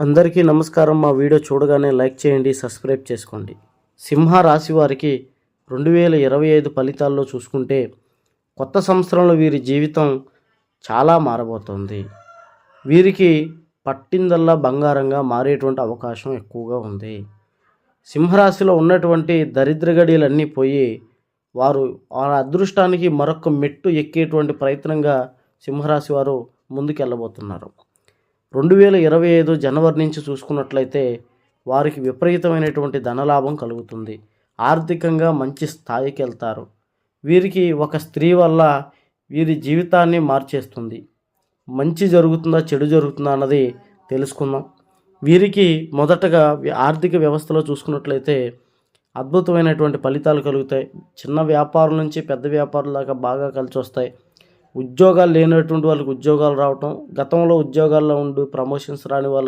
అందరికీ నమస్కారం. మా వీడియో చూడగానే లైక్ చేయండి, సబ్స్క్రైబ్ చేసుకోండి. సింహ రాశి వారికి 2025 ఫలితాల్లో చూసుకుంటే కొత్త సంవత్సరంలో వీరి జీవితం చాలా మారబోతోంది. వీరికి పట్టిందల్లా బంగారంగా మారేటువంటి అవకాశం ఎక్కువగా ఉంది. సింహరాశిలో ఉన్నటువంటి దరిద్ర గడియలన్నీ పోయి వారు వాళ్ళ అదృష్టానికి మరొక మెట్టు ఎక్కేటువంటి ప్రయత్నంగా సింహరాశి వారు ముందుకెళ్ళబోతున్నారు. 2025 జనవరి నుంచి చూసుకున్నట్లయితే వారికి విపరీతమైనటువంటి ధనలాభం కలుగుతుంది. ఆర్థికంగా మంచి స్థాయికి వెళ్తారు. వీరికి ఒక స్త్రీ వల్ల వీరి జీవితాన్ని మార్చేస్తుంది. మంచి జరుగుతుందా చెడు జరుగుతుందా అన్నది తెలుసుకుందాం. వీరికి మొదటగా ఆర్థిక వ్యవస్థలో చూసుకున్నట్లయితే అద్భుతమైనటువంటి ఫలితాలు కలుగుతాయి. చిన్న వ్యాపారం నుంచి పెద్ద వ్యాపారం దాకా బాగా కలిసి వస్తాయి. ఉద్యోగాలు లేనటువంటి వాళ్ళకి ఉద్యోగాలు రావటం, గతంలో ఉద్యోగాల్లో ఉండి ప్రమోషన్స్ రాని వాళ్ళకి